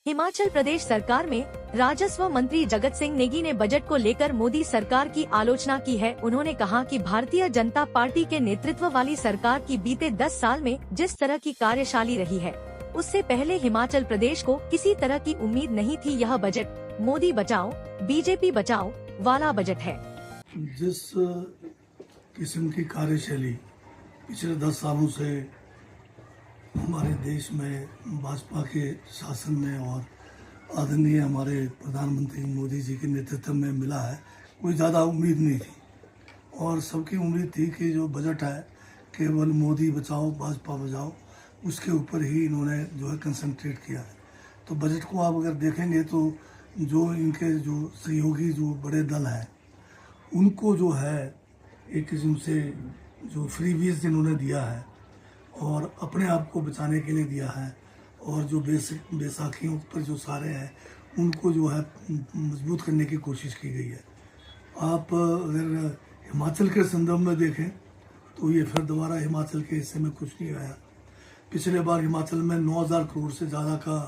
हिमाचल प्रदेश सरकार में राजस्व मंत्री जगत सिंह नेगी ने बजट को लेकर मोदी सरकार की आलोचना की है। उन्होंने कहा कि भारतीय जनता पार्टी के नेतृत्व वाली सरकार की बीते 10 साल में जिस तरह की कार्यशैली रही है, उससे पहले हिमाचल प्रदेश को किसी तरह की उम्मीद नहीं थी। यह बजट मोदी बचाओ बीजेपी बचाओ वाला बजट है। जिस किस्म की कार्यशैली पिछले 10 सालों से हमारे देश में भाजपा के शासन में और आदरणीय हमारे प्रधानमंत्री मोदी जी के नेतृत्व में मिला है, कोई ज़्यादा उम्मीद नहीं थी। और सबकी उम्मीद थी कि जो बजट है केवल मोदी बचाओ भाजपा बचाओ उसके ऊपर ही इन्होंने जो है कंसंट्रेट किया है। तो बजट को आप अगर देखेंगे तो जो इनके जो सहयोगी जो बड़े दल हैं उनको जो है एक किस्म से जो फ्रीबीज इन्होंने दिया है और अपने आप को बचाने के लिए दिया है, और जो बैसाखियों पर जो सारे हैं उनको जो है मजबूत करने की कोशिश की गई है। आप अगर हिमाचल के संदर्भ में देखें तो ये फिर दोबारा हिमाचल के हिस्से में कुछ नहीं आया। पिछले बार हिमाचल में 9,000 करोड़ से ज़्यादा का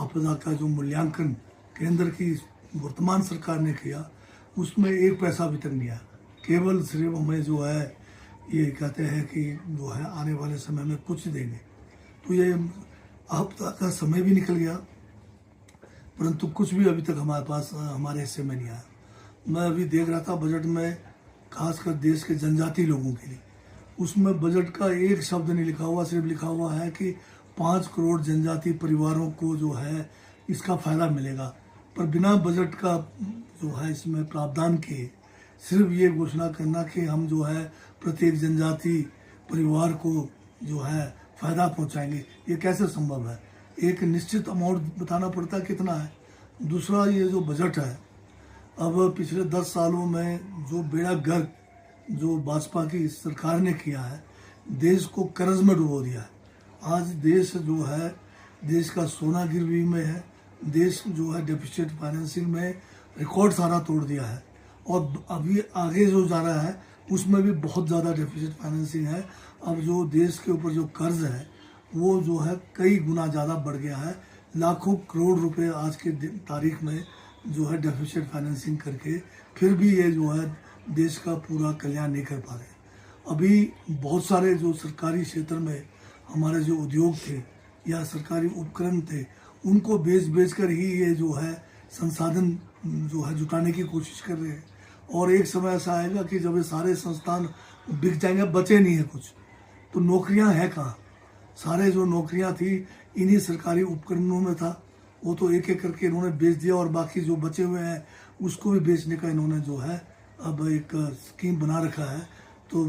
आपदा का जो मूल्यांकन केंद्र की वर्तमान सरकार ने किया उसमें 1 पैसा भी तक नहीं आया। केवल सिर्फ हमें जो है ये कहते हैं कि जो है आने वाले समय में कुछ देंगे। तो ये आपदा का समय भी निकल गया परंतु कुछ भी अभी तक हमारे पास हमारे हिस्से में नहीं आया। मैं अभी देख रहा था बजट में खासकर देश के जनजाति लोगों के लिए, उसमें बजट का एक शब्द नहीं लिखा हुआ, सिर्फ लिखा हुआ है कि 5 करोड़ जनजाति परिवारों को जो है इसका फायदा मिलेगा। पर बिना बजट का जो है इसमें प्रावधान किए सिर्फ ये घोषणा करना कि हम जो है प्रत्येक जनजाति परिवार को जो है फायदा पहुंचाएंगे, ये कैसे संभव है। एक निश्चित अमाउंट बताना पड़ता है कितना है। दूसरा ये जो बजट है, अब पिछले 10 सालों में जो बेड़ा गर्क जो भाजपा की सरकार ने किया है, देश को कर्ज में डुबो दिया है। आज देश जो है देश का सोना गिरवी में है, देश जो है डेफिसिट फाइनेंसिंग में रिकॉर्ड सारा तोड़ दिया है, और अभी आगे जो जा रहा है उसमें भी बहुत ज़्यादा डेफिसिट फाइनेंसिंग है। अब जो देश के ऊपर जो कर्ज है वो जो है कई गुना ज़्यादा बढ़ गया है। लाखों करोड़ रुपए आज के तारीख में जो है डेफिसिट फाइनेंसिंग करके फिर भी ये जो है देश का पूरा कल्याण नहीं कर पा रहे। अभी बहुत सारे जो सरकारी क्षेत्र में हमारे जो उद्योग थे या सरकारी उपकरण थे उनको बेच कर ही ये जो है संसाधन जो है जुटाने की कोशिश कर रहे हैं। और एक समय ऐसा आएगा कि जब ये सारे संस्थान बिक जाएंगे, बचे नहीं है कुछ, तो नौकरियां हैं कहाँ। सारे जो नौकरियां थी इन्हीं सरकारी उपकरणों में था, वो तो एक एक करके इन्होंने बेच दिया, और बाकी जो बचे हुए हैं उसको भी बेचने का इन्होंने जो है अब एक स्कीम बना रखा है। तो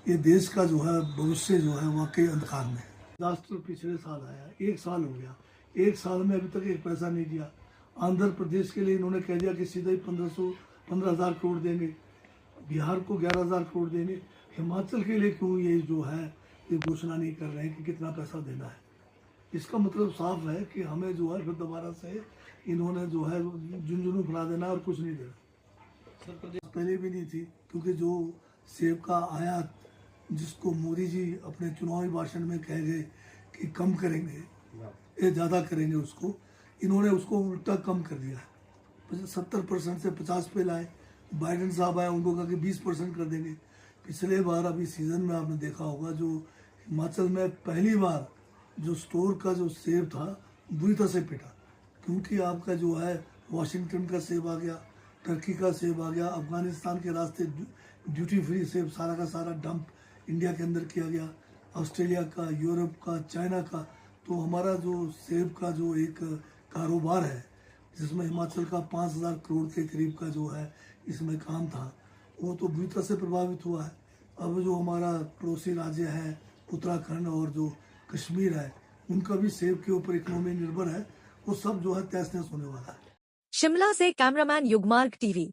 ये देश का जो है भविष्य जो है वाकई अंधकार में है। राष्ट्र पिछले साल आया, 1 साल हो गया, 1 साल में अभी तक 1 पैसा नहीं दिया। आंध्र प्रदेश के लिए इन्होंने कह दिया कि सीधा ही 15,000 करोड़ देंगे, बिहार को 11,000 करोड़ देंगे। हिमाचल के लिए क्यों ये जो है ये घोषणा नहीं कर रहे हैं कि कितना पैसा देना है। इसका मतलब साफ है कि हमें जो है फिर दोबारा से इन्होंने जो है झुंझुनू फैला देना और कुछ नहीं देना। पहले भी नहीं थी, क्योंकि जो सेब का आयात जिसको मोदी जी अपने चुनावी भाषण में कह गए कि कम करेंगे, ये ज़्यादा करेंगे, उसको इन्होंने उसको उल्टा कम कर दिया है। 70% से 50 पे लाए। बाइडेन साहब आए, उनको कहा कि 20% कर देंगे। पिछले बार अभी सीजन में आपने देखा होगा जो हिमाचल में पहली बार जो स्टोर का जो सेब था बुरी तरह से पिटा, क्योंकि आपका जो है वाशिंगटन का सेब आ गया, टर्की का सेब आ गया, अफगानिस्तान के रास्ते ड्यूटी फ्री सेब सारा का सारा डंप इंडिया के अंदर किया गया, ऑस्ट्रेलिया का, यूरोप का, चाइना का। तो हमारा जो सेब का जो एक कारोबार है जिसमें हिमाचल का 5,000 करोड़ के करीब का जो है इसमें काम था, वो तो बुरी तरह से प्रभावित हुआ है। अब जो हमारा पड़ोसी राज्य है उत्तराखंड और जो कश्मीर है, उनका भी सेब के ऊपर इकोनॉमी निर्भर है, वो सब जो है तहस नहस होने वाला है। शिमला से कैमरामैन युगमार्ग टीवी।